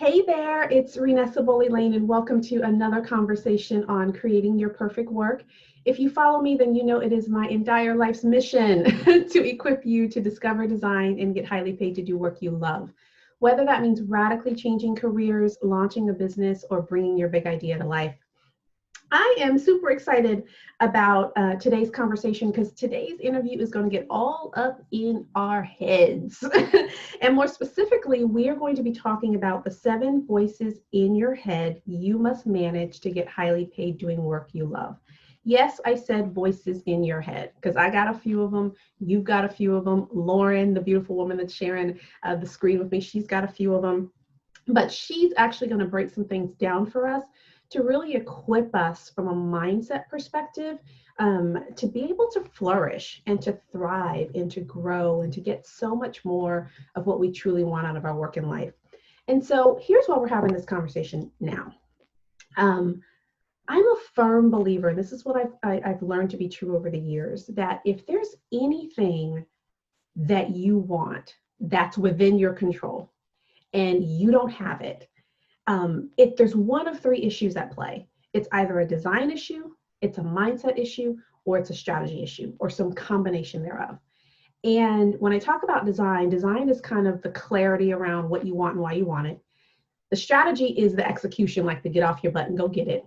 Hey there, it's Renessa Boley Layne, and welcome to another conversation on creating your perfect work. If you follow me, then you know it is my entire life's mission to equip you to discover, design, and get highly paid to do work you love. Whether that means radically changing careers, launching a business, or bringing your big idea to life. I am super excited about today's conversation because today's interview is going to get all up in our heads. And more specifically, we are going to be talking about the 7 voices in your head you must manage to get highly paid doing work you love. Yes, I said voices in your head because I got a few of them. You've got a few of them. Lauren, the beautiful woman that's sharing the screen with me, she's got a few of them. But she's actually going to break some things down for us to really equip us from a mindset perspective to be able to flourish and to thrive and to grow and to get so much more of what we truly want out of our work in life. And so here's why we're having this conversation now. I'm a firm believer, and this is what I've learned to be true over the years, that if there's anything that you want that's within your control and you don't have it, if there's one of 3 issues at play, it's either a design issue, it's a mindset issue, or it's a strategy issue, or some combination thereof. And when I talk about design is kind of the clarity around what you want and why you want it. The strategy is the execution, like the get off your butt and go get it.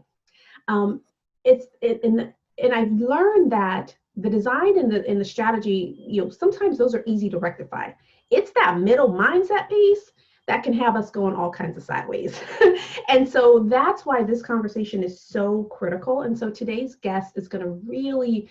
And I've learned that the design and the strategy, sometimes those are easy to rectify. It's that middle mindset piece that can have us going all kinds of sideways. And so that's why this conversation is so critical. And so today's guest is going to really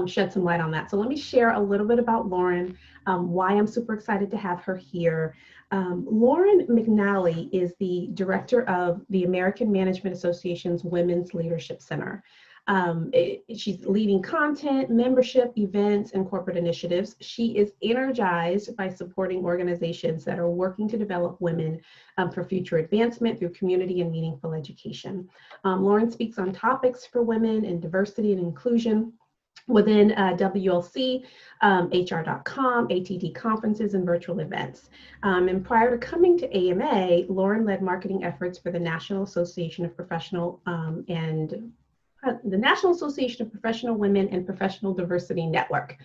shed some light on that. So let me share a little bit about Lauren, why I'm super excited to have her here. Lauren McNally is the director of the American Management Association's Women's Leadership Center. She's leading content, membership, events, and corporate initiatives. She is energized by supporting organizations that are working to develop women for future advancement through community and meaningful education. Lauren speaks on topics for women and diversity and inclusion within WLC, HR.com, ATD conferences, and virtual events. And prior to coming to AMA, Lauren led marketing efforts for the National Association of Professional Women and Professional Diversity Network.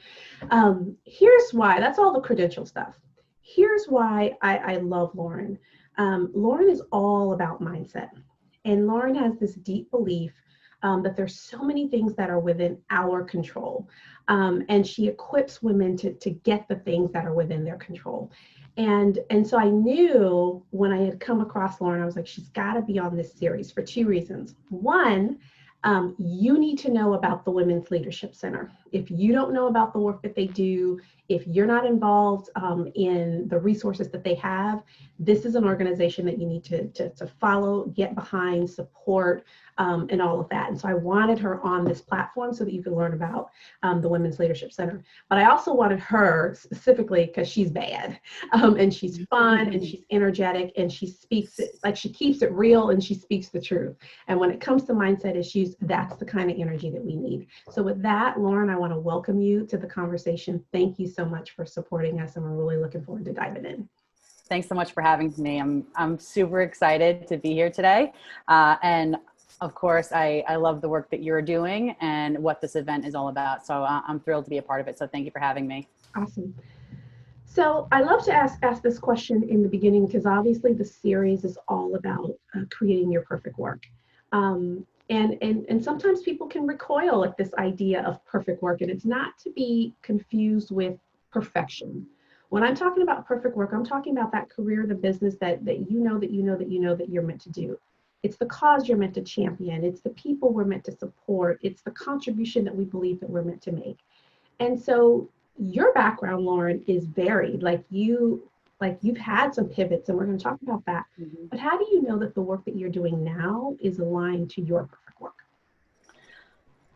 Here's why, that's all the credential stuff. Here's why I love Lauren. Lauren is all about mindset. And Lauren has this deep belief that there's so many things that are within our control. And she equips women to get the things that are within their control. And so I knew when I had come across Lauren, I was like, she's got to be on this series for 2 reasons. One, you need to know about the Women's Leadership Center. If you don't know about the work that they do, if you're not involved in the resources that they have, this is an organization that you need to follow, get behind, support, and all of that. And so I wanted her on this platform so that you can learn about the Women's Leadership Center. But I also wanted her specifically because she's bad and she's fun and she's energetic and she speaks it, like she keeps it real and she speaks the truth. And when it comes to mindset issues, that's the kind of energy that we need. So with that, Lauren, I want to welcome you to the conversation. Thank you so much for supporting us, and we're really looking forward to diving in. Thanks so much for having me. I'm super excited to be here today. And of course, I love the work that you're doing and what this event is all about. So I'm thrilled to be a part of it. So thank you for having me. Awesome. So I love to ask this question in the beginning because obviously the series is all about creating your perfect work. And sometimes people can recoil at this idea of perfect work, and it's not to be confused with perfection. When I'm talking about perfect work, I'm talking about that career, the business that you know that you're meant to do. It's the cause you're meant to champion. It's the people we're meant to support. It's the contribution that we believe that we're meant to make. And so your background, Lauren, is varied. You've had some pivots, and we're going to talk about that. Mm-hmm. But how do you know that the work that you're doing now is aligned to your perfect work?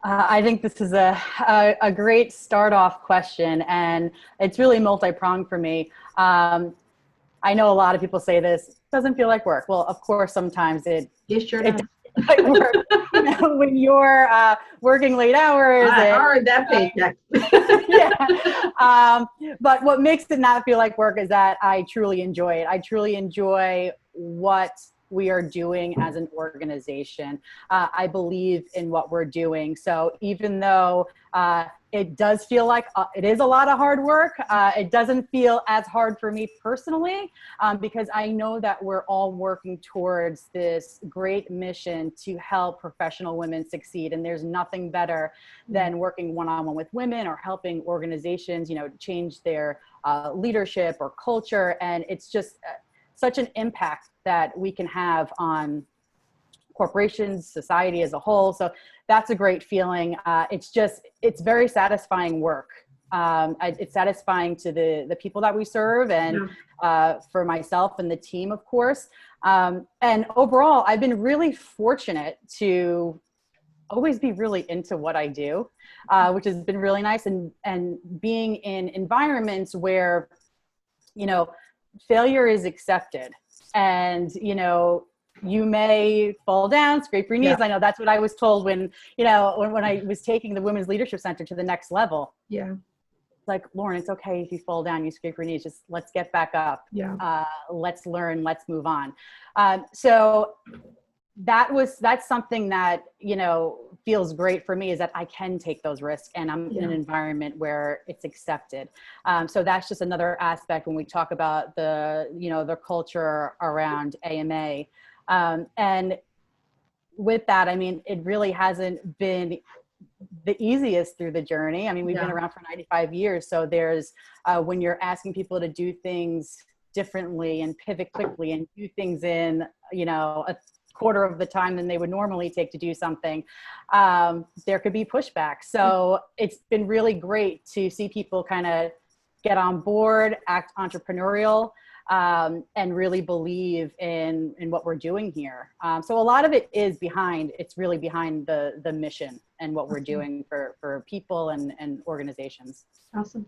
I think this is a great start off question, and it's really multi-pronged for me. I know a lot of people say this doesn't feel like work. Well, of course, sometimes it sure does. Like work. when you're working late hours. I earned that paycheck. Yeah. But what makes it not feel like work is that I truly enjoy it. I truly enjoy what we are doing as an organization. I believe in what we're doing. So even though it does feel like it is a lot of hard work, it doesn't feel as hard for me personally, because I know that we're all working towards this great mission to help professional women succeed. And there's nothing better than working one-on-one with women or helping organizations, change their leadership or culture. And it's just such an impact that we can have on corporations, society as a whole. So that's a great feeling. It's very satisfying work. It's satisfying to the people that we serve, and for myself and the team, of course. And overall, I've been really fortunate to always be really into what I do, which has been really nice. And being in environments where, failure is accepted, and you may fall down, scrape your knees. I know that's what I was told when I was taking the Women's Leadership Center to the next level. Yeah. Like, Lauren, it's okay if you fall down, you scrape your knees, just let's get back up. Yeah. Let's learn, let's move on. So that's something that, feels great for me, is that I can take those risks, and I'm in an environment where it's accepted. So that's just another aspect when we talk about the culture around AMA. And with that, it really hasn't been the easiest through the journey. We've been around for 95 years. So there's, when you're asking people to do things differently and pivot quickly and do things in, a quarter of the time than they would normally take to do something, there could be pushback. So it's been really great to see people kind of get on board, act entrepreneurial, and really believe in what we're doing here. So a lot of it is it's really behind the mission and what we're doing for people and organizations. Awesome.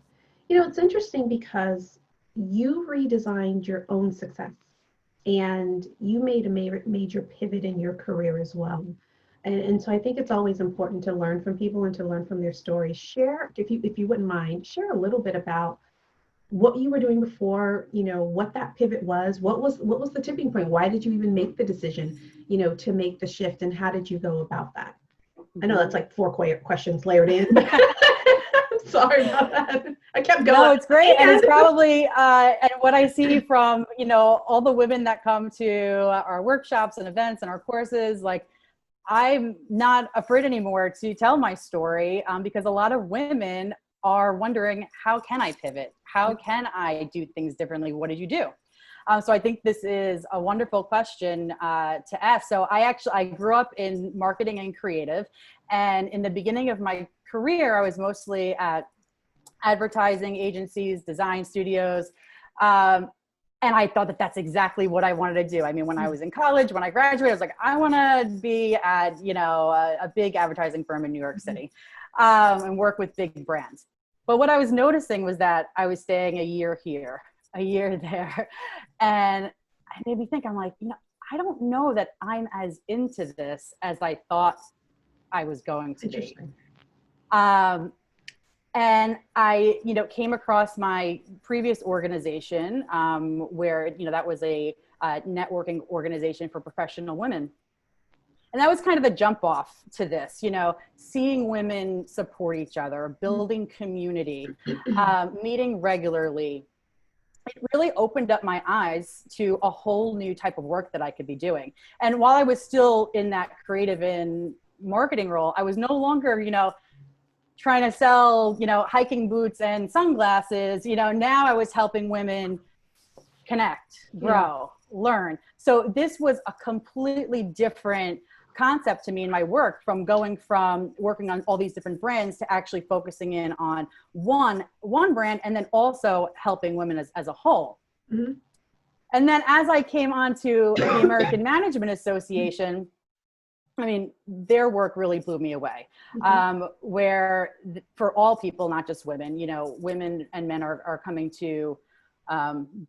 It's interesting because you redesigned your own success, and you made a major pivot in your career as well. And so I think it's always important to learn from people and to learn from their stories. Share, if you wouldn't mind, share a little bit about what you were doing before, what that pivot was. What was the tipping point? Why did you even make the decision, to make the shift, and how did you go about that? I know that's like 4 questions layered in. Sorry about that. I kept going. No, it's great. And it's probably, and what I see from, all the women that come to our workshops and events and our courses, like, I'm not afraid anymore to tell my story, because a lot of women are wondering, how can I pivot? How can I do things differently? What did you do? So I think this is a wonderful question to ask. So I grew up in marketing and creative. And in the beginning of my career, I was mostly at advertising agencies, design studios. And I thought that that's exactly what I wanted to do. When I was in college, when I graduated, I was like, I want to be at, a big advertising firm in New York City, and work with big brands. But what I was noticing was that I was staying a year here, a year there. And it made me think, I'm like, I don't know that I'm as into this as I thought I was going to be. And I, came across my previous organization, where, that was a networking organization for professional women. And that was kind of a jump off to this, seeing women support each other, building community, meeting regularly. It really opened up my eyes to a whole new type of work that I could be doing. And while I was still in that creative and marketing role, I was no longer, trying to sell, hiking boots and sunglasses. Now I was helping women connect, grow, learn. So this was a completely different concept to me in my work, from going from working on all these different brands to actually focusing in on one brand, and then also helping women as a whole. Mm-hmm. And then as I came on to the American Management Association, their work really blew me away. Mm-hmm. Where for all people, not just women, women and men are coming to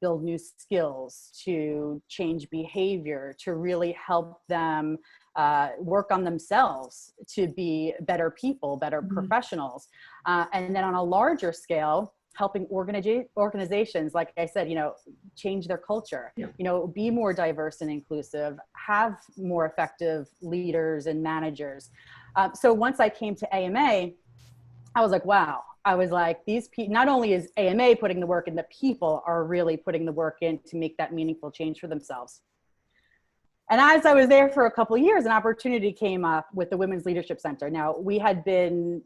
build new skills, to change behavior, to really help them work on themselves to be better people, better professionals. And then on a larger scale, helping organizations, like I said, change their culture, be more diverse and inclusive, have more effective leaders and managers. So once I came to AMA, I was like, wow. I was like, these people, not only is AMA putting the work in, the people are really putting the work in to make that meaningful change for themselves. And as I was there for a couple of years, an opportunity came up with the Women's Leadership Center. Now, we had been,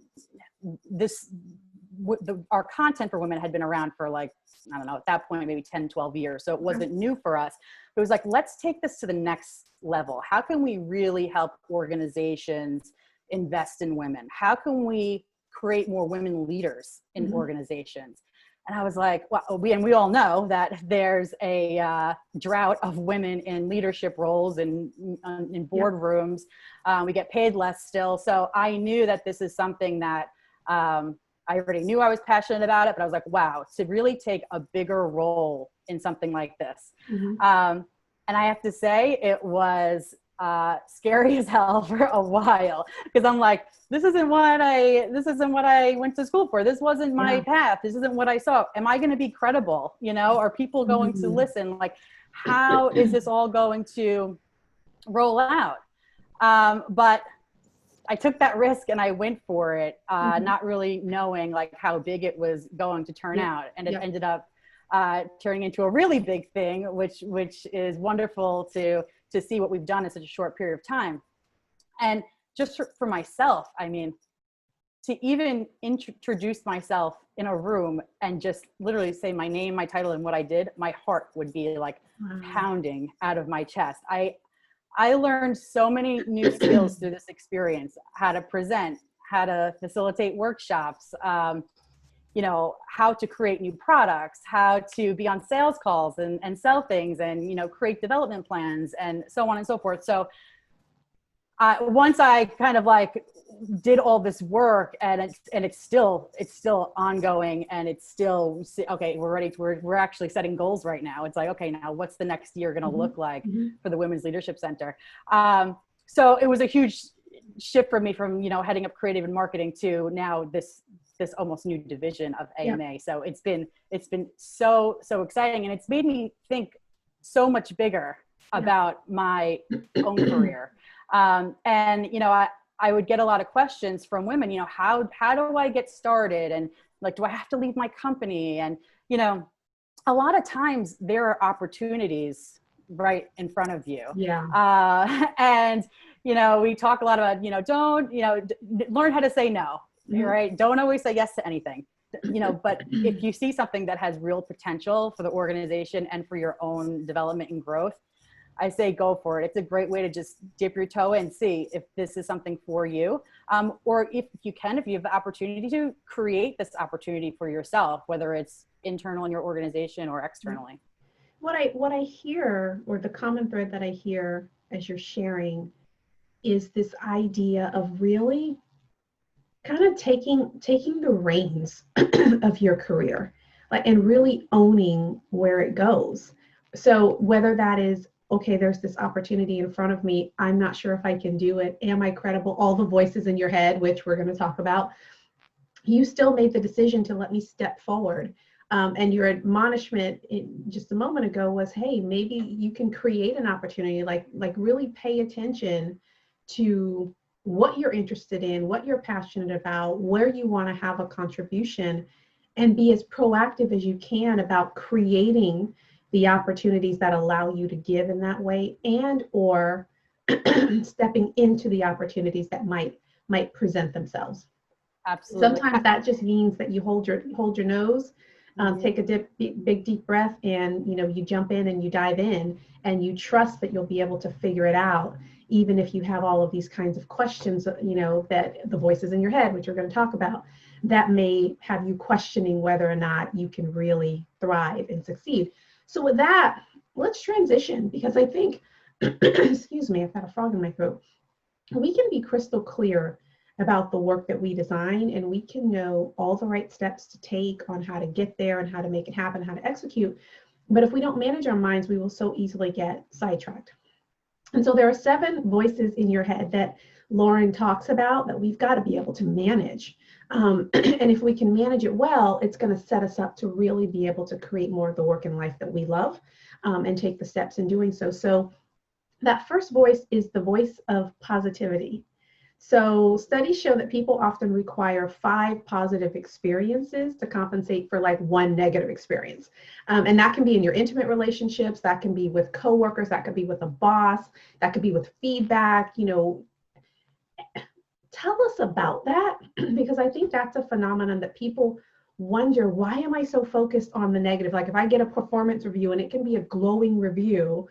our content for women had been around for like, I don't know, at that point, maybe 10, 12 years. So it wasn't new for us. It was like, let's take this to the next level. How can we really help organizations invest in women? How can we create more women leaders in organizations? And I was like, well, we all know that there's a drought of women in leadership roles and in boardrooms. We get paid less still. So I knew that this is something that I already knew I was passionate about it, but I was like, wow, to really take a bigger role in something like this. And I have to say it was scary as hell for a while, because I'm like, this isn't what I went to school for. This wasn't my path. This isn't what I saw. Am I going to be credible? Are people going to listen? Like, how is this all going to roll out? But I took that risk and I went for it, not really knowing like how big it was going to turn out. And it ended up turning into a really big thing, which is wonderful to see what we've done in such a short period of time. And just for myself, I mean, to even introduce myself in a room and just literally say my name, my title, and what I did, my heart would be like pounding out of my chest. I learned so many new skills through this experience: how to present, how to facilitate workshops, how to create new products, how to be on sales calls and sell things, and, create development plans, and so on and so forth. So once I kind of like did all this work, and it's still ongoing, and it's still, okay, we're actually setting goals right now. It's like, okay, now what's the next year going to look like for the Women's Leadership Center? So it was a huge shift for me from, heading up creative and marketing to now this almost new division of AMA. So it's been so exciting, and it's made me think so much bigger about my own career. I would get a lot of questions from women, how do I get started? And like, do I have to leave my company? And, a lot of times there are opportunities right in front of you. And, we talk a lot about, don't, learn how to say no, right? Don't always say yes to anything, but if you see something that has real potential for the organization and for your own development and growth, I say go for it. It's a great way to just dip your toe and see if this is something for you. Or if you have the opportunity to create this opportunity for yourself, whether it's internal in your organization or externally. What I hear, or the common thread that I hear as you're sharing, is this idea of really kind of taking the reins of your career, and really owning where it goes. So whether that is, okay, there's this opportunity in front of me, I'm not sure if I can do it. Am I credible? All the voices in your head, which we're going to talk about. You still made the decision to let me step forward. And your admonishment just a moment ago was, hey, maybe you can create an opportunity, like really pay attention to what you're interested in, what you're passionate about, where you want to have a contribution, and be as proactive as you can about creating the opportunities that allow you to give in that way, and or stepping into the opportunities that might present themselves. Absolutely. Sometimes that just means that you hold your nose, take a big deep breath, and you jump in and you dive in, and you trust that you'll be able to figure it out, even if you have all of these kinds of questions, that the voices in your head, which we're going to talk about, that may have you questioning whether or not you can really thrive and succeed. So with that, let's transition, because I think, excuse me, I've got a frog in my throat. We can be crystal clear about the work that we design, and we can know all the right steps to take on how to get there and how to make it happen, how to execute. But if we don't manage our minds, we will so easily get sidetracked. And so there are 7 voices in your head that Lauren talks about that we've got to be able to manage. And if we can manage it well, it's going to set us up to really be able to create more of the work and life that we love, and take the steps in doing so. So that first voice is the voice of positivity. So studies show that people often require 5 positive experiences to compensate for like 1 negative experience. And that can be in your intimate relationships, that can be with coworkers, that could be with a boss, that could be with feedback. Tell us about that, because I think that's a phenomenon that people wonder, why am I so focused on the negative? Like if I get a performance review and it can be a glowing review,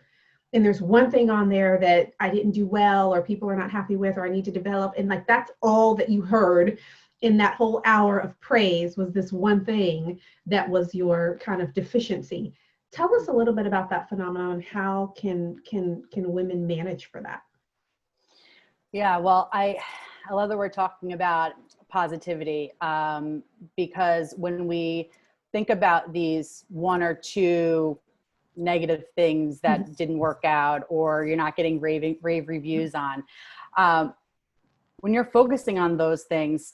and there's one thing on there that I didn't do well, or people are not happy with, or I need to develop, and like that's all that you heard in that whole hour of praise, was this one thing that was your kind of deficiency. Tell us a little bit about that phenomenon. How can women manage for that? Yeah, well, I love that we're talking about positivity, because when we think about these 1 or 2 negative things that didn't work out, or you're not getting rave reviews on, when you're focusing on those things,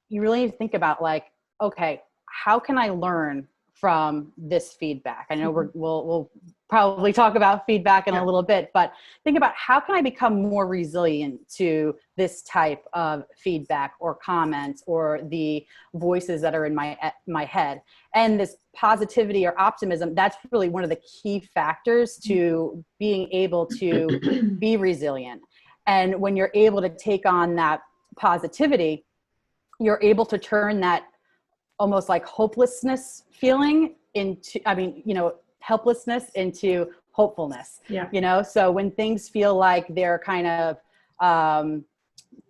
you really need to think about like, okay, how can I learn from this feedback? I know we'll probably talk about feedback in a little bit, but think about how can I become more resilient to this type of feedback or comments or the voices that are in my head. And this positivity or optimism, that's really one of the key factors to being able to be resilient. And when you're able to take on that positivity, you're able to turn that almost like hopelessness feeling into, helplessness into hopefulness. Yeah. So when things feel like they're kind of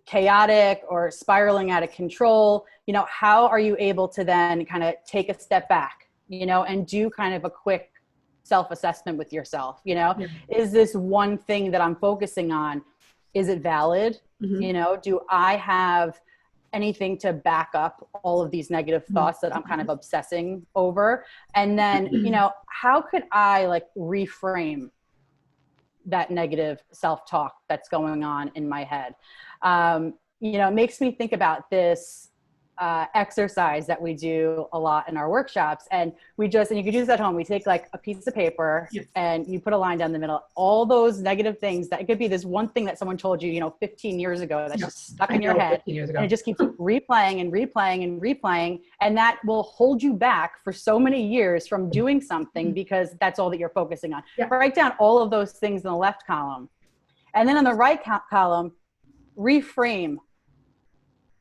chaotic or spiraling out of control, how are you able to then kind of take a step back, and do kind of a quick self-assessment with yourself? Is this one thing that I'm focusing on, is it valid? Do I have anything to back up all of these negative thoughts that I'm kind of obsessing over? And then, how could I like reframe that negative self-talk that's going on in my head? It makes me think about this exercise that we do a lot in our workshops. And and you can do this at home. We take like a piece of paper and you put a line down the middle, all those negative things that it could be this one thing that someone told you, 15 years ago that's just stuck in your head. And it just keeps replaying and replaying and replaying. And that will hold you back for so many years from doing something because that's all that you're focusing on. Write down all of those things in the left column. And then in the right column, reframe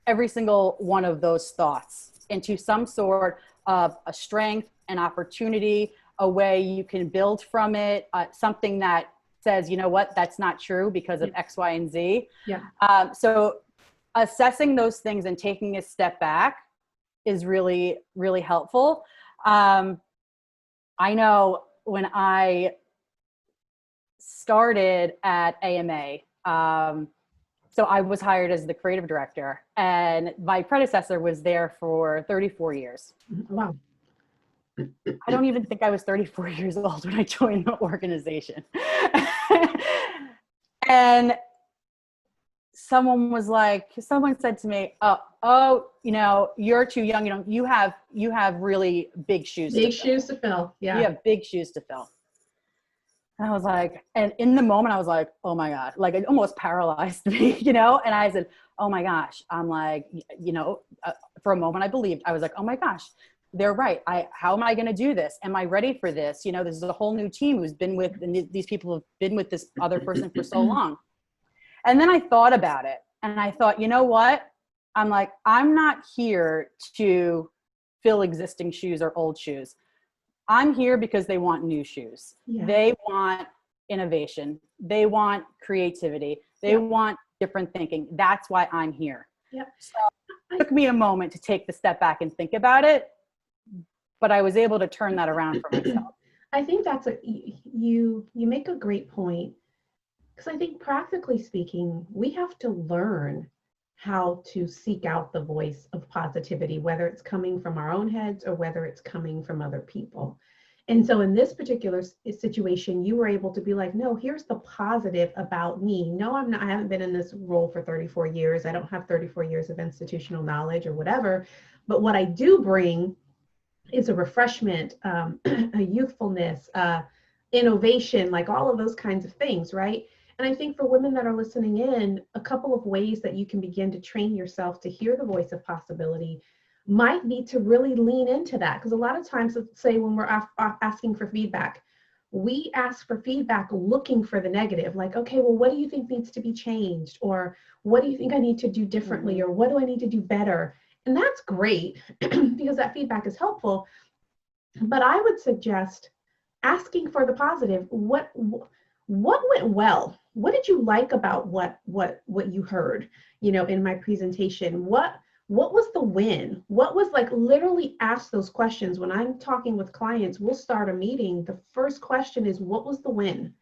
every single one of those thoughts into some sort of a strength, an opportunity, a way you can build from it, something that says, you know what, that's not true because of X, Y, and Z. So assessing those things and taking a step back is really, really helpful. I know when I started at AMA, so I was hired as the creative director, and my predecessor was there for 34 years. Wow. I don't even think I was 34 years old when I joined the organization. And someone said to me, oh, you're too young. You have really big shoes to fill. Yeah. You have big shoes to fill. And I was like, and in the moment I was like, oh my God, like it almost paralyzed me, and I said, oh my gosh, I'm like, for a moment I was like, oh my gosh, they're right. How am I going to do this? Am I ready for this? This is a whole new team who's been with, and these people have been with this other person for so long. And then I thought about it and I thought, you know what? I'm like, I'm not here to fill existing shoes or old shoes. I'm here because they want new shoes. Yeah. They want innovation. They want creativity. They want different thinking. That's why I'm here. Yeah. So it took me a moment to take the step back and think about it, but I was able to turn that around for myself. I think you make a great point, because I think practically speaking, we have to learn how to seek out the voice of positivity, whether it's coming from our own heads or whether it's coming from other people. And so in this particular situation, you were able to be like, no, here's the positive about me. No, I'm not, I haven't been in this role for 34 years. I don't have 34 years of institutional knowledge or whatever. But what I do bring is a refreshment, a youthfulness, innovation, like all of those kinds of things, right? And I think for women that are listening in, a couple of ways that you can begin to train yourself to hear the voice of possibility might be to really lean into that. Because a lot of times, let's say when we're asking for feedback, we ask for feedback looking for the negative, like, okay, well, what do you think needs to be changed? Or what do you think I need to do differently? Or what do I need to do better? And that's great because that feedback is helpful. But I would suggest asking for the positive. What went well? What did you like about what you heard, in my presentation? What was the win? What was, like, literally ask those questions. When I'm talking with clients, we'll start a meeting. The first question is, what was the win?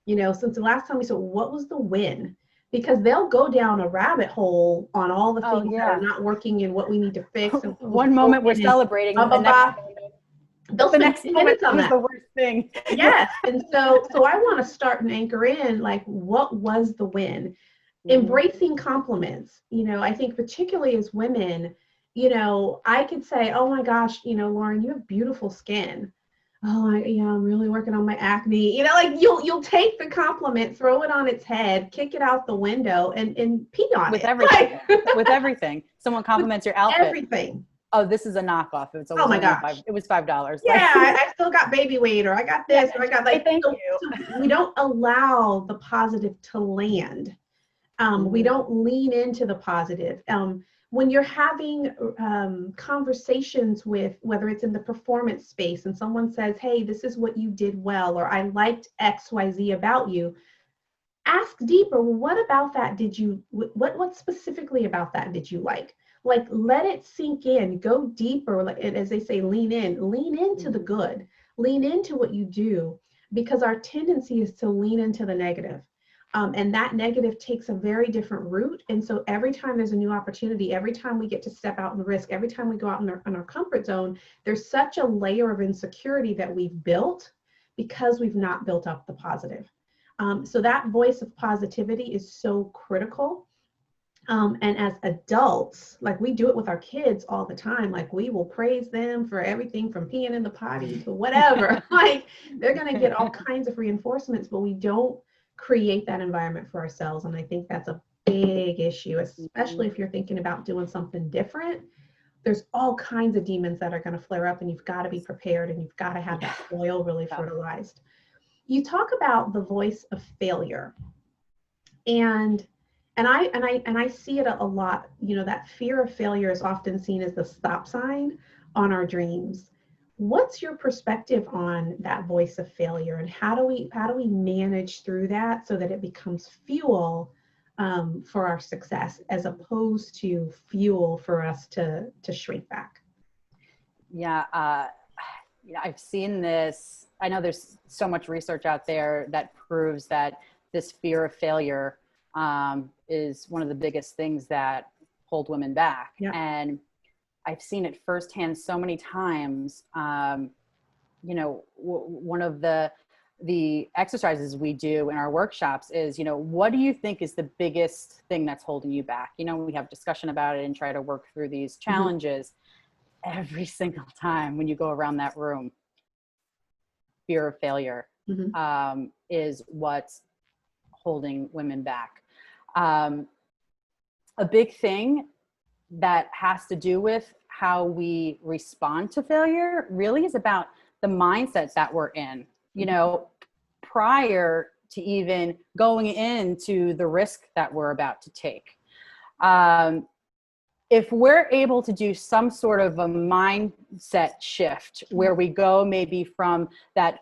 Since the last time we said, what was the win? Because they'll go down a rabbit hole on all the things that are not working and what we need to fix. And one moment we're celebrating, the next they'll spend 10 minutes on that. The worst thing. Yes. And so I want to start and anchor in, like, what was the win? Embracing compliments. I think particularly as women, I could say, oh my gosh, Lauren, you have beautiful skin. Oh, I'm really working on my acne. Like, you'll take the compliment, throw it on its head, kick it out the window, and pee on with it. Everything. With everything. Someone compliments your outfit. Everything. Oh, this is a knockoff. It's always oh my gosh. It was $5. Yeah, I still got baby weight, or I got this, or I got, like, thank you. So we don't allow the positive to land. We don't lean into the positive. When you're having conversations with, whether it's in the performance space, and someone says, hey, this is what you did well, or I liked XYZ about you, ask deeper. What about that did you, what specifically about that did you like? Like, let it sink in, go deeper. Like, as they say, lean into the good, lean into what you do, because our tendency is to lean into the negative. And that negative takes a very different route. And so every time there's a new opportunity, every time we get to step out in the risk, every time we go out in our comfort zone, there's such a layer of insecurity that we've built because we've not built up the positive. So that voice of positivity is so critical. And as adults, like, we do it with our kids all the time. Like, we will praise them for everything from peeing in the potty to whatever. Like, they're going to get all kinds of reinforcements, but we don't create that environment for ourselves. And I think that's a big issue, especially if you're thinking about doing something different. There's all kinds of demons that are going to flare up, and you've got to be prepared, and you've got to have that soil really fertilized. You talk about the voice of failure, and I see it a lot. That fear of failure is often seen as the stop sign on our dreams. What's your perspective on that voice of failure, and how do we manage through that so that it becomes fuel for our success, as opposed to fuel for us to shrink back? Yeah, I've seen this. I know there's so much research out there that proves that this fear of failure is one of the biggest things that hold women back. Yeah. And I've seen it firsthand so many times. One of the exercises we do in our workshops is, what do you think is the biggest thing that's holding you back? We have discussion about it and try to work through these challenges. Every single time when you go around that room, fear of failure is what's holding women back. A big thing that has to do with how we respond to failure really is about the mindset that we're in, prior to even going into the risk that we're about to take. If we're able to do some sort of a mindset shift where we go maybe from that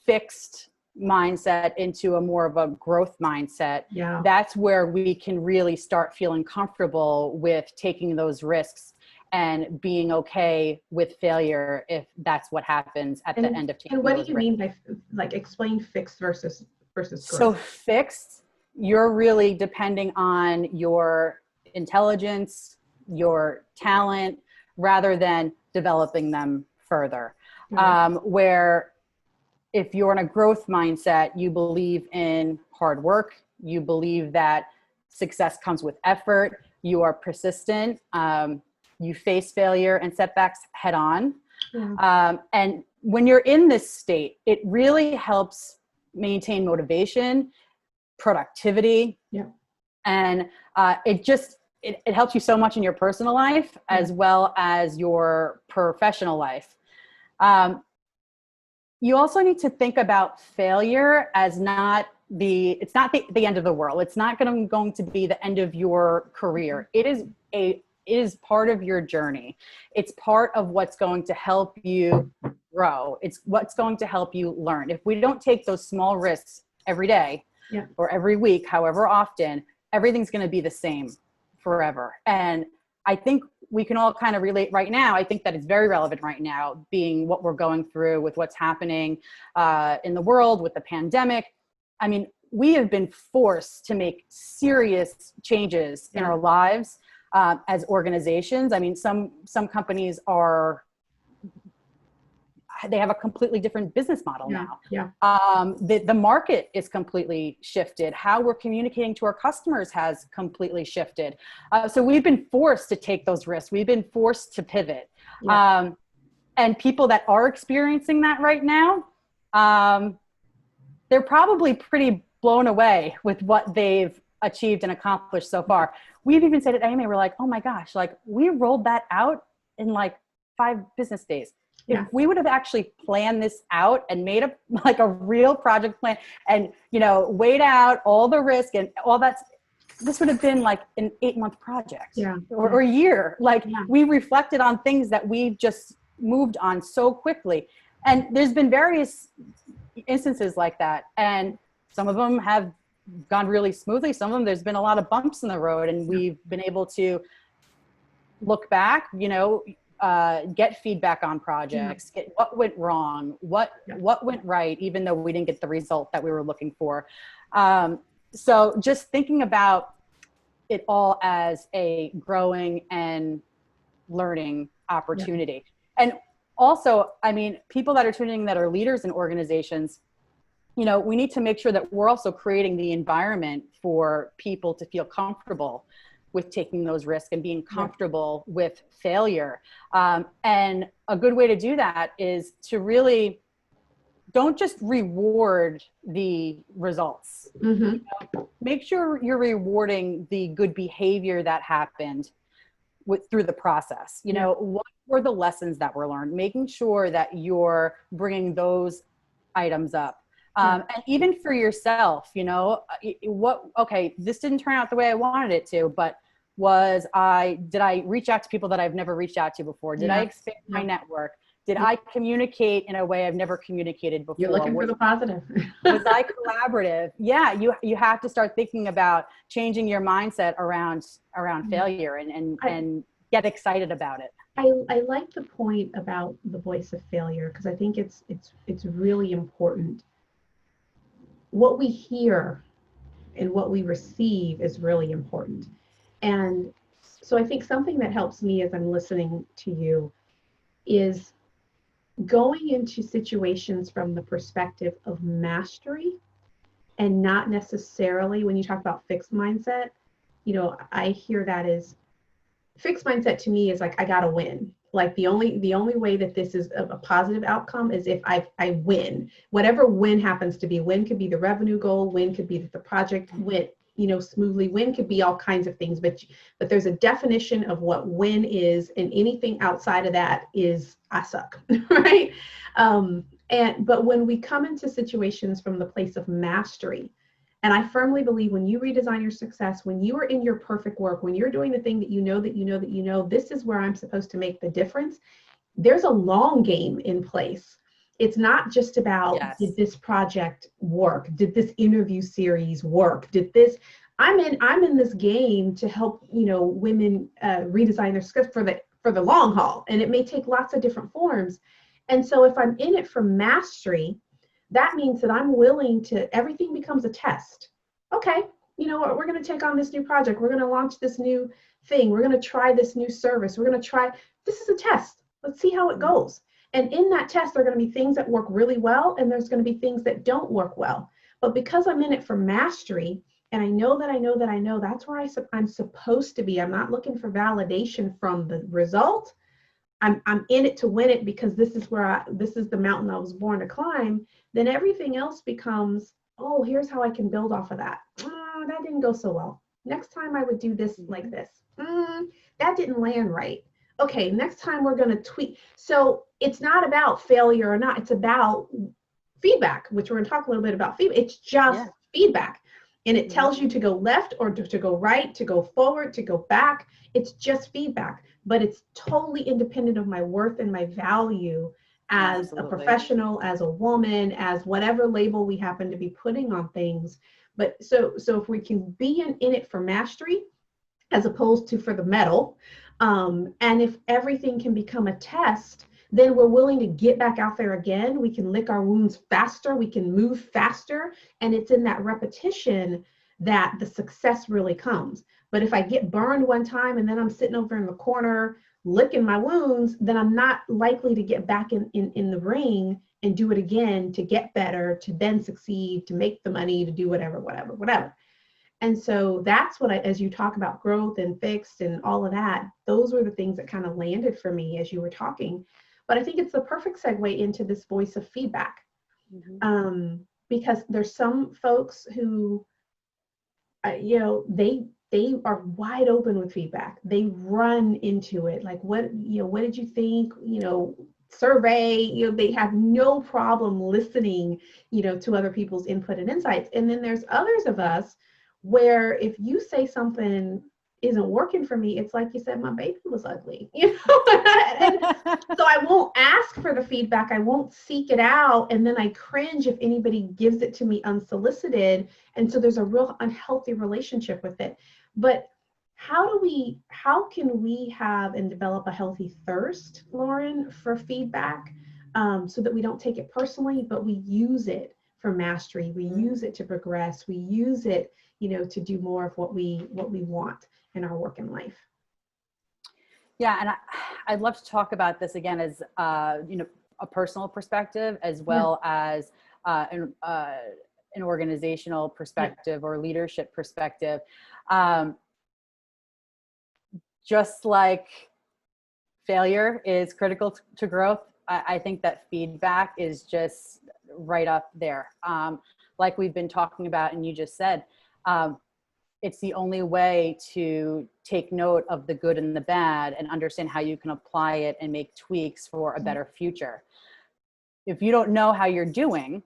fixed mindset into a more of a growth mindset, that's where we can really start feeling comfortable with taking those risks and being okay with failure if that's what happens at the end of taking. And what do you mean by, like, explain fixed versus growth? So fixed, you're really depending on your intelligence, your talent, rather than developing them further. where if you're in a growth mindset, you believe in hard work, you believe that success comes with effort, you are persistent, you face failure and setbacks head on. And when you're in this state, it really helps maintain motivation, productivity, and it helps you so much in your personal life as well as your professional life. You also need to think about failure as it's not the end of the world. It's not going to be the end of your career. It is part of your journey. It's part of what's going to help you grow. It's what's going to help you learn. If we don't take those small risks every day or every week, however often, everything's going to be the same forever. And I think we can all kind of relate right now. I think that it's very relevant right now, being what we're going through with what's happening in the world with the pandemic. I mean, we have been forced to make serious changes in our lives as organizations. I mean, some companies they have a completely different business model now. The market is completely shifted. How we're communicating to our customers has completely shifted. So we've been forced to take those risks. We've been forced to pivot. And people that are experiencing that right now, they're probably pretty blown away with what they've achieved and accomplished so far. We've even said at AMA, we're like, oh my gosh, like we rolled that out in like 5 business days. If we would have actually planned this out and made a real project plan and, weighed out all the risk and all that, this would have been like an 8-month project or a year. We reflected on things that we just moved on so quickly. And there's been various instances like that. And some of them have gone really smoothly. Some of them, there's been a lot of bumps in the road, and we've been able to look back, get feedback on projects, get what went wrong, what went right, even though we didn't get the result that we were looking for. So just thinking about it all as a growing and learning opportunity. And also, I mean, people that are tuning in that are leaders in organizations, we need to make sure that we're also creating the environment for people to feel comfortable with taking those risks and being comfortable with failure. And a good way to do that is to really don't just reward the results. Make sure you're rewarding the good behavior that happened through the process. What were the lessons that were learned? Making sure that you're bringing those items up. And even for yourself, okay, this didn't turn out the way I wanted it to, but did I reach out to people that I've never reached out to before? Did I expand my network? Did I communicate in a way I've never communicated before? You're looking for the positive. Was I collaborative? Yeah, you have to start thinking about changing your mindset around failure and get excited about it. I like the point about the voice of failure, because I think it's really important. What we hear and what we receive is really important. And so I think something that helps me as I'm listening to you is going into situations from the perspective of mastery, and not necessarily, when you talk about fixed mindset, I hear that as fixed mindset to me is like, I gotta win. Like the only way that this is a positive outcome is if I win. Whatever win happens to be. Win could be the revenue goal. Win could be that the project went smoothly. Win could be all kinds of things, but there's a definition of what win is, and anything outside of that is I suck, right? But when we come into situations from the place of mastery, and I firmly believe when you redesign your success, when you are in your perfect work, when you're doing the thing that you know, this is where I'm supposed to make the difference, there's a long game in place. It's not just about, did this project work? Did this interview series work? I'm in this game to help, women redesign their script for the long haul. And it may take lots of different forms. And so if I'm in it for mastery, that means that I'm willing to, everything becomes a test. Okay, we're going to take on this new project. We're going to launch this new thing. We're going to try this new service. This is a test. Let's see how it goes. And in that test, there are going to be things that work really well, and there's going to be things that don't work well. But because I'm in it for mastery, and I know that I know that I know that's where I'm supposed to be. I'm not looking for validation from the result. I'm in it to win it because this is this is the mountain I was born to climb. Then everything else becomes, oh, here's how I can build off of that. That didn't go so well. Next time I would do this like this. That didn't land right. Okay, next time we're going to tweak. So it's not about failure or not. It's about feedback, which we're going to talk a little bit about feedback. It's just feedback. And it tells you to go left or to go right, to go forward, to go back. It's just feedback, but it's totally independent of my worth and my value as a professional, as a woman, as whatever label we happen to be putting on things. But so if we can be in it for mastery, as opposed to for the medal, and if everything can become a test, then we're willing to get back out there again. We can lick our wounds faster. We can move faster. And it's in that repetition that the success really comes. But if I get burned one time and then I'm sitting over in the corner licking my wounds, then I'm not likely to get back in the ring and do it again to get better, to then succeed, to make the money, to do whatever. And so that's what as you talk about growth and fixed and all of that, those were the things that kind of landed for me as you were talking. But I think it's the perfect segue into this voice of feedback. Because there's some folks who, they are wide open with feedback. They run into it. Like, what did you think? Survey, they have no problem listening, to other people's input and insights. And then there's others of us where if you say something isn't working for me, it's like you said, my baby was ugly, and so I won't ask for the feedback. I won't seek it out. And then I cringe if anybody gives it to me unsolicited. And so there's a real unhealthy relationship with it. But how can we have and develop a healthy thirst, Lauren, for feedback, so that we don't take it personally, but we use it for mastery. We use it to progress. We use it, to do more of what we want in our work and life. Yeah, and I'd love to talk about this again as a personal perspective as well as an organizational perspective or leadership perspective. Just like failure is critical to growth, I think that feedback is just right up there. Like we've been talking about, and you just said, it's the only way to take note of the good and the bad and understand how you can apply it and make tweaks for a better future. If you don't know how you're doing,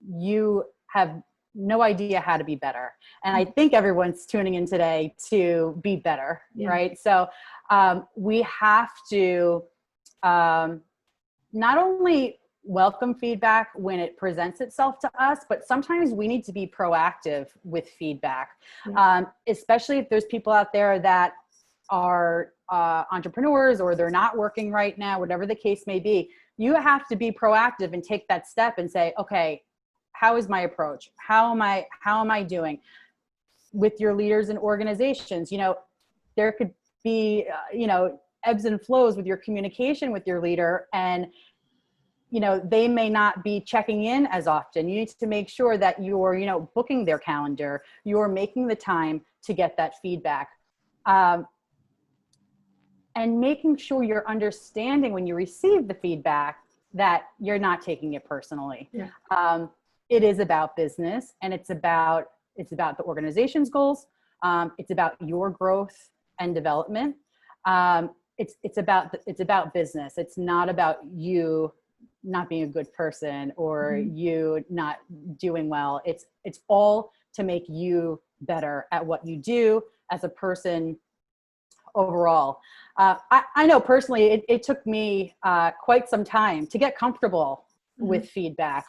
you have no idea how to be better. And I think everyone's tuning in today to be better, right? So we have to not only welcome feedback when it presents itself to us, but sometimes we need to be proactive with feedback, especially if there's people out there that are entrepreneurs or they're not working right now, whatever the case may be. You have to be proactive and take that step and say, okay, how is my approach? How am I doing with your leaders and organizations? There could be, ebbs and flows with your communication with your leader, and they may not be checking in as often. You need to make sure that you're, booking their calendar, you're making the time to get that feedback. And making sure you're understanding when you receive the feedback that you're not taking it personally. It is about business, and it's about the organization's goals. It's about your growth and development. It's about business. It's not about you not being a good person or you not doing well. It's all to make you better at what you do as a person overall. I know personally, it took me quite some time to get comfortable with feedback.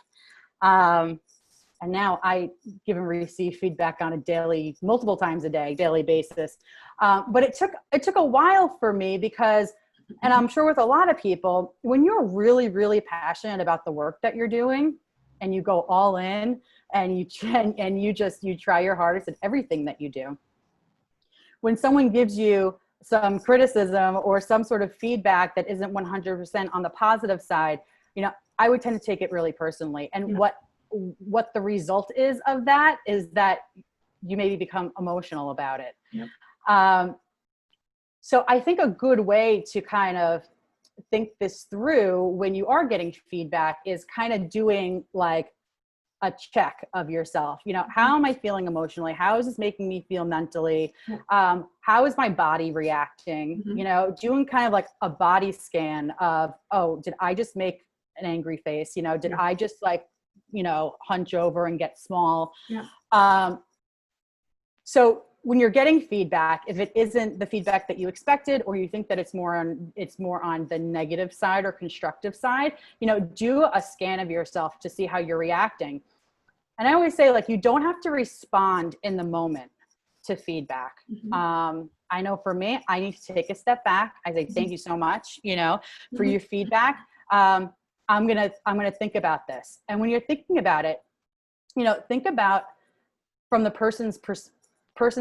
And now I give and receive feedback on a multiple times a day, daily basis. But it took a while for me because, and I'm sure with a lot of people, when you're really, really passionate about the work that you're doing and you go all in and you try your hardest at everything that you do, when someone gives you some criticism or some sort of feedback that isn't 100% on the positive side, I would tend to take it really personally. And what the result is of that is that you maybe become emotional about it. Yep. So I think a good way to kind of think this through when you are getting feedback is kind of doing like a check of yourself. How am I feeling emotionally? How is this making me feel mentally? How is my body reacting? Mm-hmm. Doing kind of like a body scan of, oh, did I just make an angry face? Did I just like, hunch over and get small? Yeah. So when you're getting feedback, if it isn't the feedback that you expected, or you think that it's more on the negative side or constructive side, do a scan of yourself to see how you're reacting. And I always say, like, you don't have to respond in the moment to feedback. Mm-hmm. I know for me, I need to take a step back. I say, thank you so much, for your feedback. I'm gonna think about this. And when you're thinking about it, think about from the person's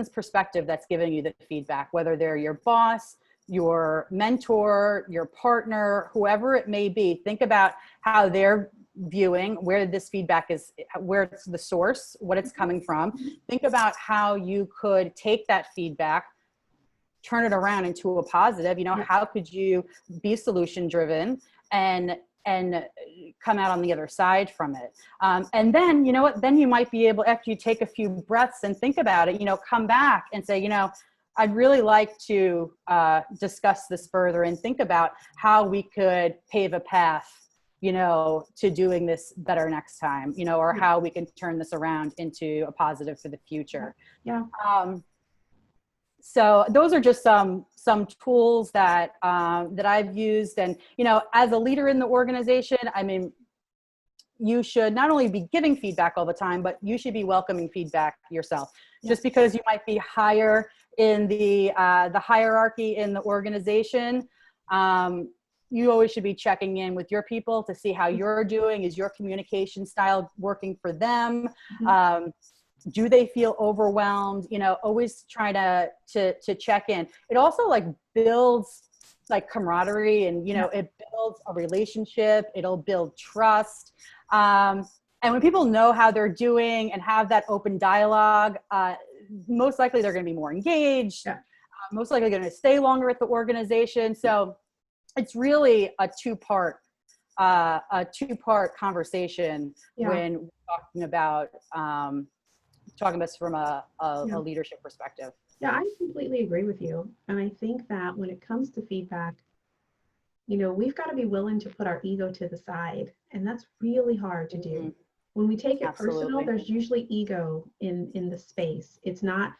perspective that's giving you the feedback, whether they're your boss, your mentor, your partner, whoever it may be. Think about how they're viewing, where this feedback is, where it's the source, what it's coming from. Think about how you could take that feedback, turn it around into a positive. How could you be solution driven and come out on the other side from it. And then, then you might be able, after you take a few breaths and think about it, come back and say, I'd really like to discuss this further and think about how we could pave a path, to doing this better next time, or how we can turn this around into a positive for the future. Yeah. So those are just some tools that I've used. And, as a leader in the organization, I mean, you should not only be giving feedback all the time, but you should be welcoming feedback yourself. Yeah. Just because you might be higher in the hierarchy in the organization, you always should be checking in with your people to see how you're doing. Is your communication style working for them? Mm-hmm. Do they feel overwhelmed? Always try to check in. It also like builds like camaraderie and, it builds a relationship. It'll build trust. And when people know how they're doing and have that open dialogue, most likely they're going to be more engaged. Yeah. Most likely going to stay longer at the organization. So it's really a two-part conversation. Yeah. When we're talking about this from a leadership perspective. Yeah, I completely agree with you. And I think that when it comes to feedback, we've got to be willing to put our ego to the side. And that's really hard to do. Mm-hmm. When we take it personal, there's usually ego in the space. It's not,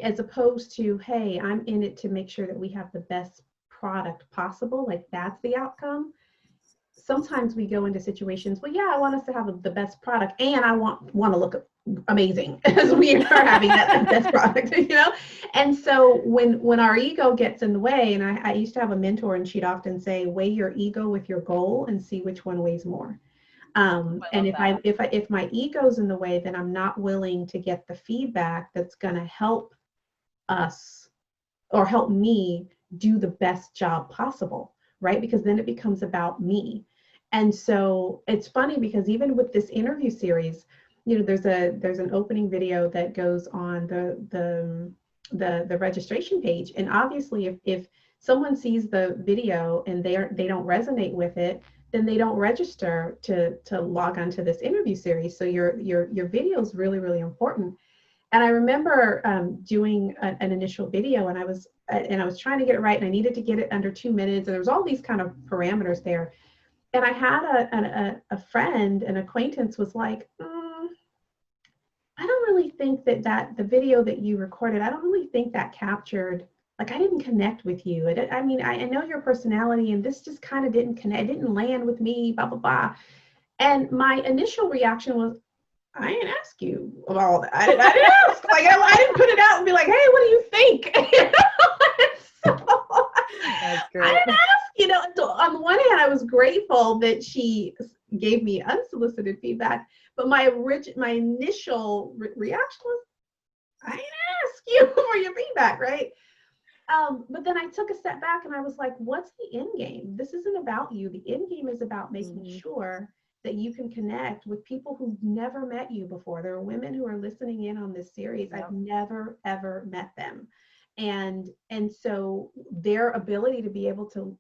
as opposed to, hey, I'm in it to make sure that we have the best product possible. Like that's the outcome. Sometimes we go into situations, well, yeah, I want us to have the best product and I want to look amazing as we are having that best product, And so when our ego gets in the way, and I used to have a mentor and she'd often say, weigh your ego with your goal and see which one weighs more. And if my ego's in the way, then I'm not willing to get the feedback that's going to help us or help me do the best job possible, right? Because then it becomes about me. And so it's funny because even with this interview series, there's an opening video that goes on the registration page. And obviously if someone sees the video and they don't resonate with it, then they don't register to log on to this interview series. So your video is really, really important. And I remember doing an initial video and I was trying to get it right and I needed to get it under 2 minutes. And there was all these kind of parameters there. And I had a friend, an acquaintance was like, I don't really think that the video that you recorded, I don't really think that captured, like I didn't connect with you. I mean, I know your personality and this just kind of didn't connect, it didn't land with me, blah, blah, blah. And my initial reaction was, I didn't ask you about all that. I didn't ask. Like I didn't put it out and be like, hey, what do you think? That's great. I didn't ask, so on the one hand, I was grateful that she gave me unsolicited feedback, but my initial reaction was, I didn't ask you for your feedback, right? But then I took a step back and I was like, what's the end game? This isn't about you. The end game is about making sure that you can connect with people who've never met you before. There are women who are listening in on this series. I've never, ever met them. And so their ability to be able to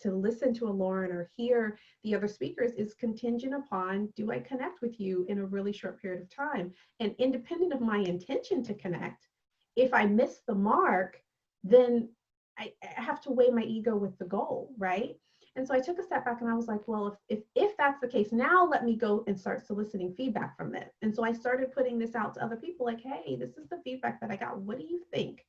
listen to a Lauren or hear the other speakers is contingent upon, do I connect with you in a really short period of time? And independent of my intention to connect, if I miss the mark, then I have to weigh my ego with the goal, right? And so I took a step back and I was like, well, if that's the case, now let me go and start soliciting feedback from it. And so I started putting this out to other people like, hey, this is the feedback that I got. What do you think?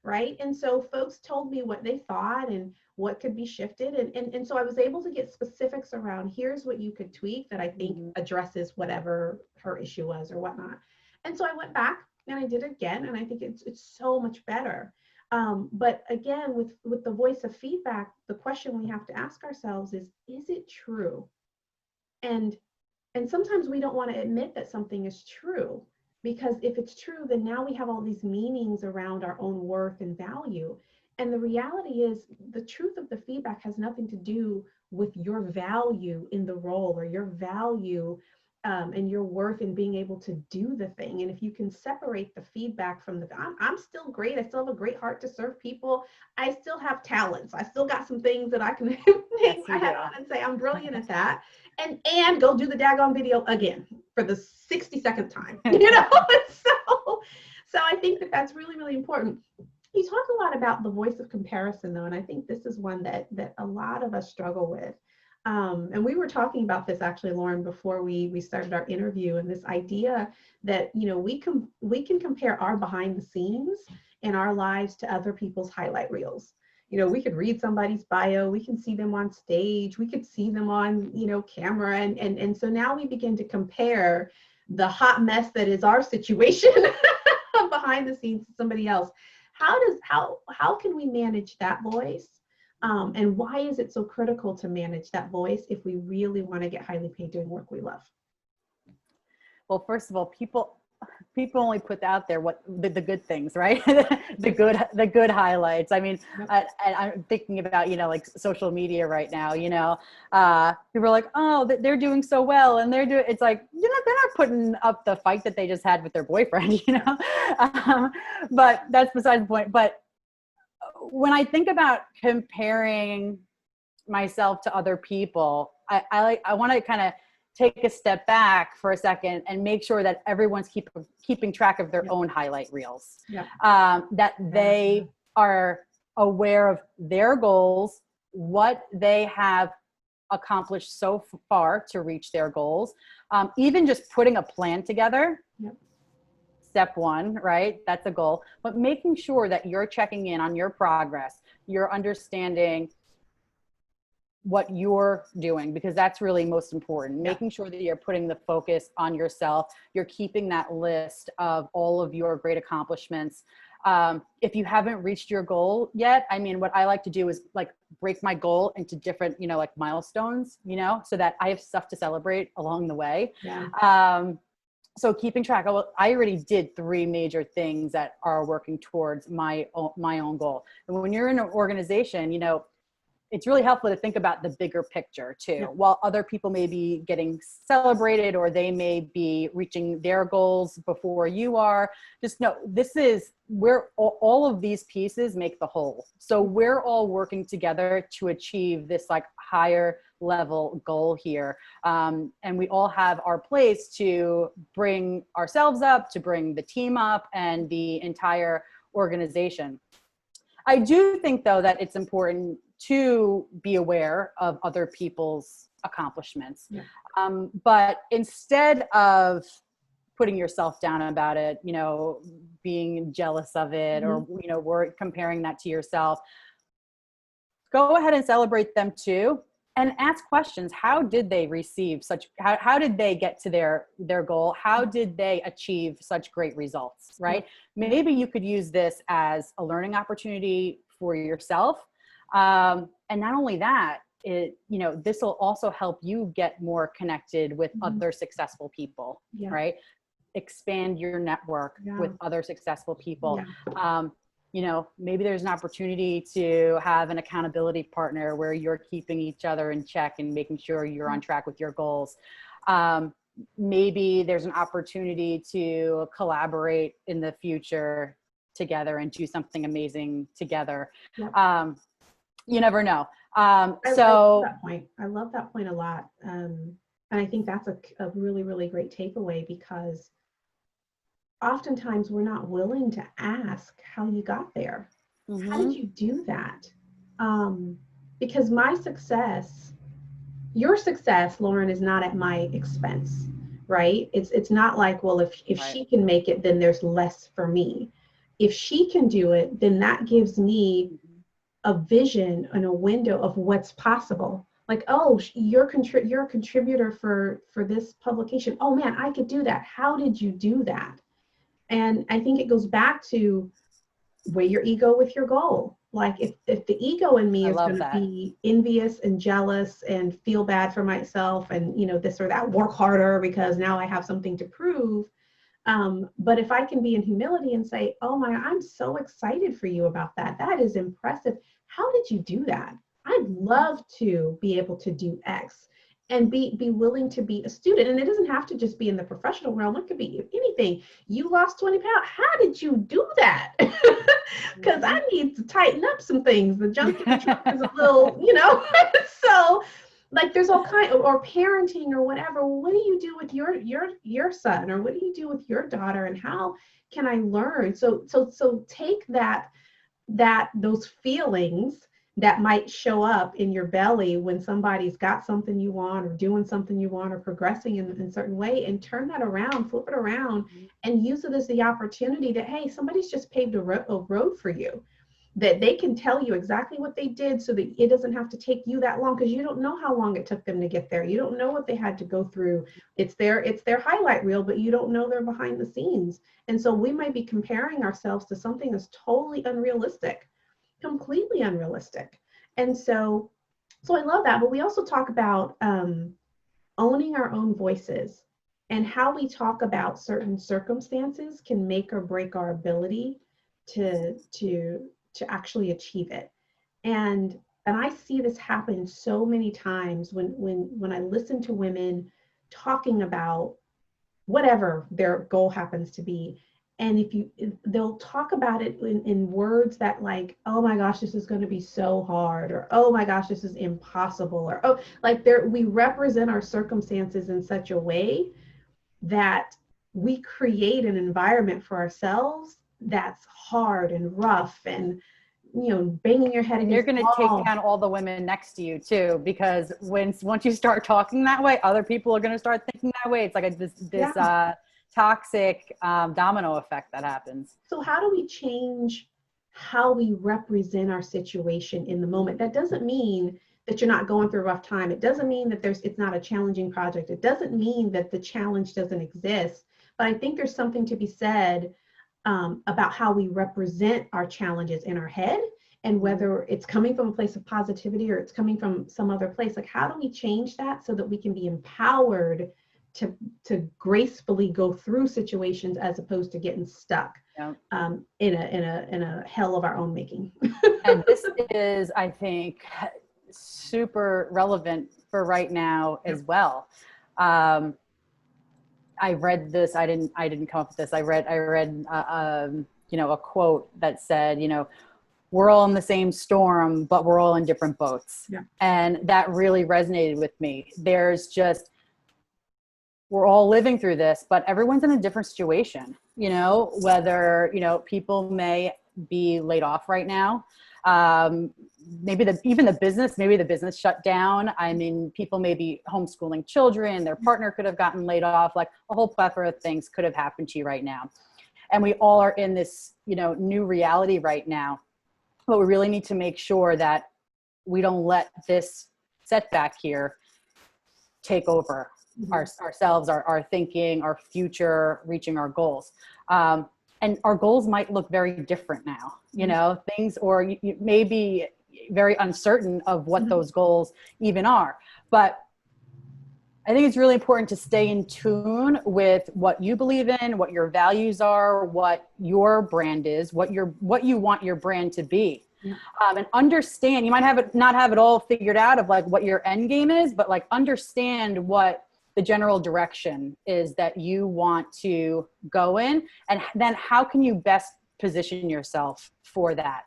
Right. And so folks told me what they thought and what could be shifted. And so I was able to get specifics around, here's what you could tweak that I think addresses whatever her issue was or whatnot. And so I went back and I did it again. And I think it's so much better. But again, with the voice of feedback, the question we have to ask ourselves is it true? And sometimes we don't want to admit that something is true, because if it's true, then now we have all these meanings around our own worth and value. And the reality is the truth of the feedback has nothing to do with your value in the role or your value and your worth in being able to do the thing. And if you can separate the feedback from I'm still great. I still have a great heart to serve people. I still have talents. I still got some things that I can hang my head on and say, I'm brilliant at that. And go do the daggone video again for the 62nd time, So I think that's really, really important. You talk a lot about the voice of comparison, though, and I think this is one that a lot of us struggle with. And we were talking about this actually, Lauren, before we started our interview, and this idea that, we can compare our behind the scenes in our lives to other people's highlight reels. We could read somebody's bio, we can see them on stage, we could see them on, camera. And so now we begin to compare the hot mess that is our situation behind the scenes to somebody else. How can we manage that voice? And why is it so critical to manage that voice if we really want to get highly paid doing work we love? Well, first of all, people only put out there what the good things, right? the good highlights. I mean, I'm thinking about, like social media right now, people are like, oh, they're doing so well. And it's like, they're not putting up the fight that they just had with their boyfriend, but that's besides the point. But when I think about comparing myself to other people, I want to kind of take a step back for a second and make sure that everyone's keeping track of their own highlight reels, that they are aware of their goals, what they have accomplished so far to reach their goals, even just putting a plan together. Step one, right? That's a goal. But making sure that you're checking in on your progress, you're understanding what you're doing, because that's really most important. Making sure that you're putting the focus on yourself. You're keeping that list of all of your great accomplishments. If you haven't reached your goal yet, I mean, what I like to do is like break my goal into different, like milestones, so that I have stuff to celebrate along the way. So keeping track of, I already did 3 major things that are working towards my own goal. And when you're in an organization, it's really helpful to think about the bigger picture too. While other people may be getting celebrated or they may be reaching their goals before you are, just know this is where all of these pieces make the whole. So we're all working together to achieve this like higher level goal here. And we all have our place to bring ourselves up, to bring the team up and the entire organization. I do think though that it's important to be aware of other people's accomplishments. But instead of putting yourself down about it, being jealous of it, or, comparing that to yourself, go ahead and celebrate them too. And ask questions. How did they receive how did they get to their goal? How did they achieve such great results, right? Maybe you could use this as a learning opportunity for yourself. And not only that, this will also help you get more connected with other successful people, right? Expand your network with other successful people. maybe there's an opportunity to have an accountability partner where you're keeping each other in check and making sure you're on track with your goals. Maybe there's an opportunity to collaborate in the future together and do something amazing together. Yeah. You never know. I love that point. I love that point a lot. And I think that's a really, really great takeaway, because oftentimes we're not willing to ask how you got there. Mm-hmm. How did you do that? Because your success, Lauren, is not at my expense, right? It's not like, well, if right. she can make it, then there's less for me. If she can do it, then that gives me a vision and a window of what's possible. Like, oh, you're a contributor for this publication. Oh man, I could do that. How did you do that? And I think it goes back to weigh your ego with your goal. Like if the ego in me is going to be envious and jealous and feel bad for myself and, this or that, work harder because now I have something to prove. But if I can be in humility and say, oh my, I'm so excited for you about that. That is impressive. How did you do that? I'd love to be able to do X, and be willing to be a student. And it doesn't have to just be in the professional realm. It could be anything. You lost 20 pounds. How did you do that? Because I need to tighten up some things. The junk in the trunk is a little, so like there's all kinds or parenting or whatever. What do you do with your son, or what do you do with your daughter, and how can I learn? So take those feelings that might show up in your belly when somebody's got something you want, or doing something you want, or progressing in a certain way, and turn that around, flip it around, and use it as the opportunity that, hey, somebody's just paved a road for you, that they can tell you exactly what they did so that it doesn't have to take you that long, because you don't know how long it took them to get there. You don't know what they had to go through. It's their highlight reel, but you don't know their behind the scenes. And so we might be comparing ourselves to something that's totally unrealistic, completely unrealistic. And so I love that. But we also talk about owning our own voices, and how we talk about certain circumstances can make or break our ability to actually achieve it. And I see this happen so many times when I listen to women talking about whatever their goal happens to be. And they'll talk about it in words that, like, oh my gosh, this is going to be so hard, or oh my gosh, this is impossible, or oh, like we represent our circumstances in such a way that we create an environment for ourselves that's hard and rough and, banging your head against. You're going to take down all the women next to you too, because once you start talking that way, other people are going to start thinking that way. It's like this toxic domino effect that happens. So how do we change how we represent our situation in the moment? That doesn't mean that you're not going through a rough time. It doesn't mean that it's not a challenging project. It doesn't mean that the challenge doesn't exist. But I think there's something to be said about how we represent our challenges in our head, and whether it's coming from a place of positivity or it's coming from some other place. Like, how do we change that so that we can be empowered to gracefully go through situations, as opposed to getting stuck in a hell of our own making? And this is, I think, super relevant for right now as well. I read this. I didn't come up with this. I read a quote that said, we're all in the same storm, but we're all in different boats. Yeah. And that really resonated with me. We're all living through this, but everyone's in a different situation, whether, people may be laid off right now. Maybe the business shut down. I mean, people may be homeschooling children, their partner could have gotten laid off, like a whole plethora of things could have happened to you right now. And we all are in this, new reality right now. But we really need to make sure that we don't let this setback here take over ourselves, our thinking, our future, reaching our goals. And our goals might look very different now, things, or you may be very uncertain of what those goals even are. But I think it's really important to stay in tune with what you believe in, what your values are, what your brand is, what you want your brand to be. Yeah. And understand, you might not have it all figured out of like what your end game is, but like understand what the general direction is that you want to go in, and then how can you best position yourself for that.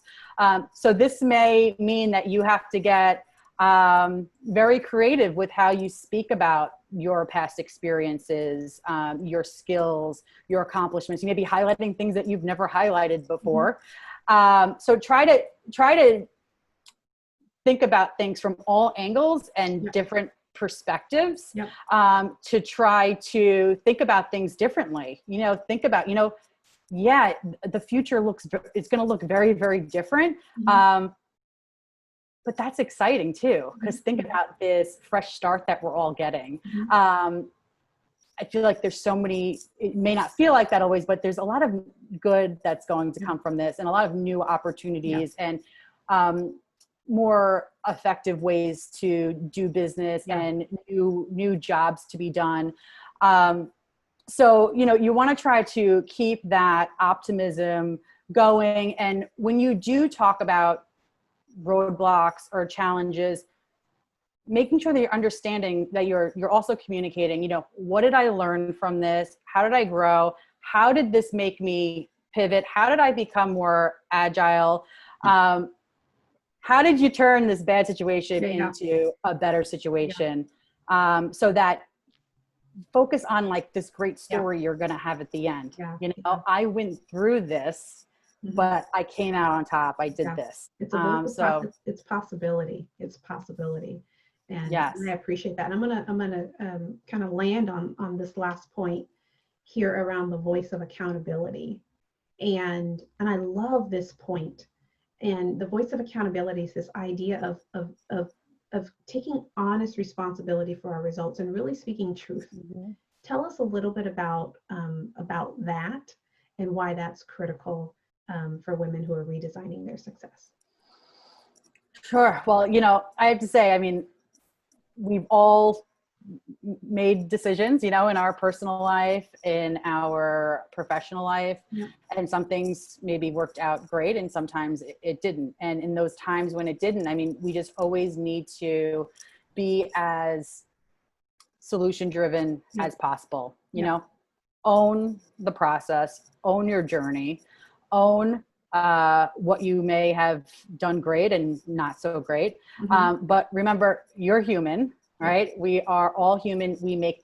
So this may mean that you have to get very creative with how you speak about your past experiences, your skills, your accomplishments. You may be highlighting things that you've never highlighted before. So try to think about things from all angles and different perspectives, to try to think about things differently. Think about, the future it's going to look very, very different. But that's exciting too, because think about this fresh start that we're all getting. I feel like there's so many, it may not feel like that always, but there's a lot of good that's going to come from this, and a lot of new opportunities and more effective ways to do business and new jobs to be done. So, you want to try to keep that optimism going. And when you do talk about roadblocks or challenges, making sure that you're understanding that you're also communicating, what did I learn from this? How did I grow? How did this make me pivot? How did I become more agile? How did you turn this bad situation into a better situation? So that focus on like this great story you're going to have at the end. I went through this, but I came out on top. I did this. It's it's possibility. It's possibility. And I appreciate that. And I'm gonna kind of land on this last point here around the voice of accountability. And I love this point. And the voice of accountability is this idea of taking honest responsibility for our results and really speaking truth. Tell us a little bit about that and why that's critical for women who are redesigning their success. Sure. Well, I have to say, we've all made decisions, in our personal life, in our professional life, and some things maybe worked out great and sometimes it didn't. And in those times when it didn't, we just always need to be as solution driven as possible, own the process, own your journey, own what you may have done great and not so great. But remember, you're human, right? We are all human. We make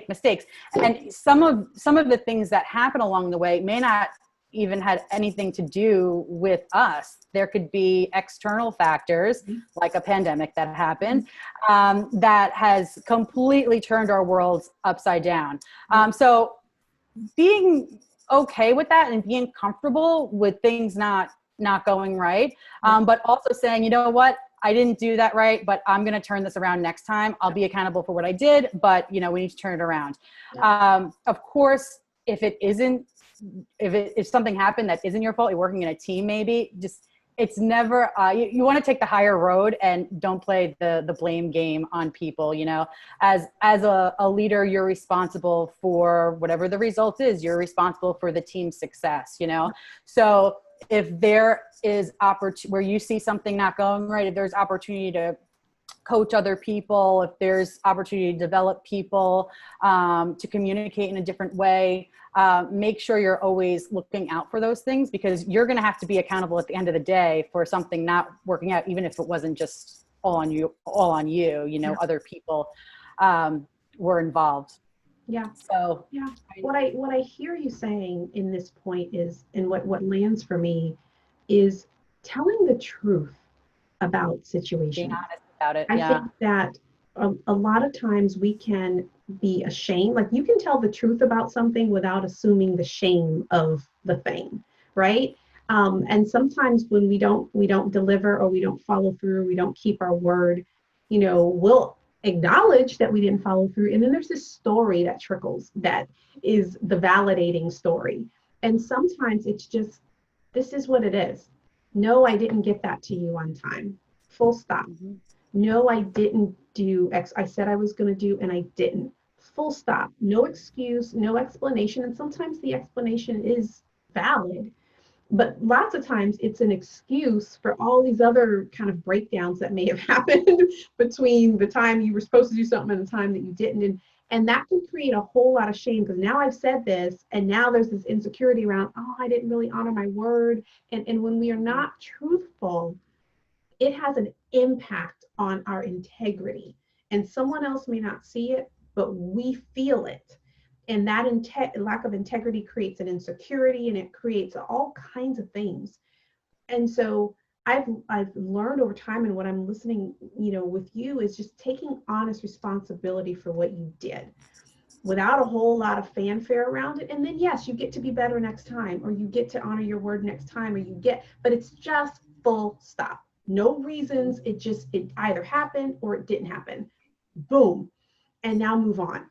mistakes. And some of the things that happen along the way may not even had anything to do with us. There could be external factors like a pandemic that happened that has completely turned our worlds upside down. So being okay with that and being comfortable with things not going right, but also saying, you know what, I didn't do that right, but I'm going to turn this around next time. I'll be accountable for what I did, but we need to turn it around. Of course, if something happened that isn't your fault, you're working in a team, maybe it's never, you want to take the higher road and don't play the blame game on people. As a leader, you're responsible for whatever the result is. You're responsible for the team's success, So if there is where you see something not going right, if there's opportunity to coach other people, if there's opportunity to develop people, to communicate in a different way, make sure you're always looking out for those things, because you're going to have to be accountable at the end of the day for something not working out, even if it wasn't just all on you, other people were involved. So what I hear you saying in this point is, and what lands for me is telling the truth about situations. Being honest about it. I think that a lot of times we can be ashamed. Like, you can tell the truth about something without assuming the shame of the thing, right? And sometimes when we don't deliver, or we don't follow through, we don't keep our word, we'll acknowledge that we didn't follow through. And then there's this story that trickles that is the validating story. And sometimes it's just, this is what it is. No, I didn't get that to you on time. Full stop. No, I didn't do X. I said I was going to do, and I didn't. Full stop. No excuse, no explanation. And sometimes the explanation is valid, but lots of times it's an excuse for all these other kind of breakdowns that may have happened between the time you were supposed to do something and the time that you didn't. And that can create a whole lot of shame, because now I've said this, and now there's this insecurity around, oh, I didn't really honor my word. And when we are not truthful, it has an impact on our integrity. And someone else may not see it, but we feel it. And that lack of integrity creates an insecurity, and it creates all kinds of things. And so I've learned over time, and what I'm listening, with you, is just taking honest responsibility for what you did without a whole lot of fanfare around it. And then yes, you get to be better next time, or you get to honor your word next time, but it's just full stop. No reasons. It either happened or it didn't happen. Boom. And now move on.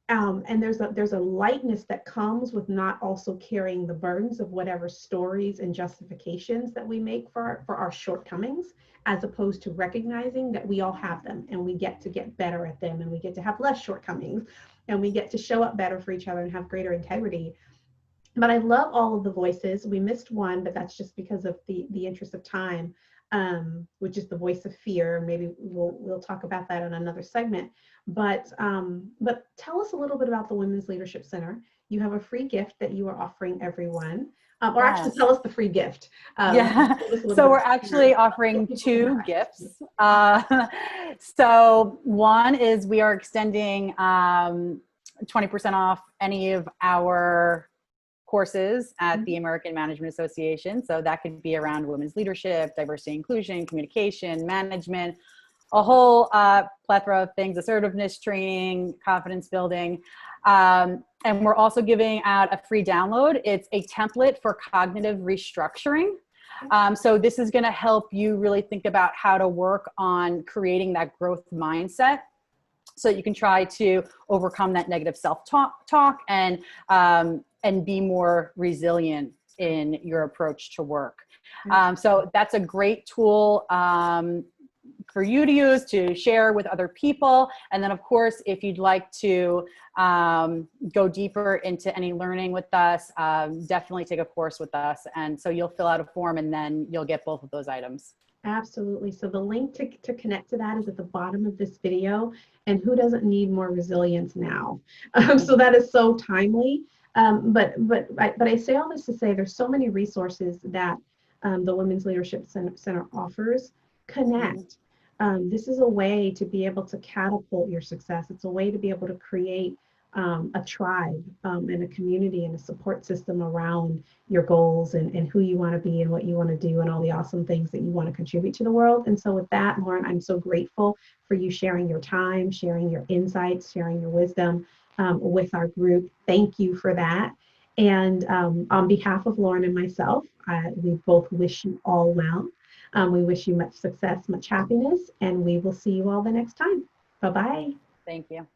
And there's a lightness that comes with not also carrying the burdens of whatever stories and justifications that we make for our shortcomings, as opposed to recognizing that we all have them, and we get to get better at them, and we get to have less shortcomings, and we get to show up better for each other and have greater integrity. But I love all of the voices. We missed one, but that's just because of the interest of time, which is the voice of fear. Maybe we'll talk about that in another segment. But tell us a little bit about the Women's Leadership Center. You have a free gift that you are offering everyone. Or actually, tell us the free gift. So we're actually offering 2 gifts. So one is we are extending 20% off any of our courses at the American Management Association. So that could be around women's leadership, diversity, inclusion, communication, management, a whole plethora of things, assertiveness training, confidence building. And we're also giving out a free download. It's a template for cognitive restructuring. So this is going to help you really think about how to work on creating that growth mindset, so you can try to overcome that negative self-talk and be more resilient in your approach to work. So that's a great tool for you to use to share with other people. And then of course, if you'd like to go deeper into any learning with us, definitely take a course with us. And so you'll fill out a form, and then you'll get both of those items. Absolutely. So the link to connect to that is at the bottom of this video. And who doesn't need more resilience now? So that is so timely. But I say all this to say there's so many resources that the Women's Leadership Center offers. Connect. This is a way to be able to catapult your success. It's a way to be able to create a tribe and a community and a support system around your goals and who you want to be and what you want to do and all the awesome things that you want to contribute to the world. And so with that, Lauren, I'm so grateful for you sharing your time, sharing your insights, sharing your wisdom with our group. Thank you for that. And on behalf of Lauren and myself, we both wish you all well. We wish you much success, much happiness, and we will see you all the next time. Bye-bye. Thank you.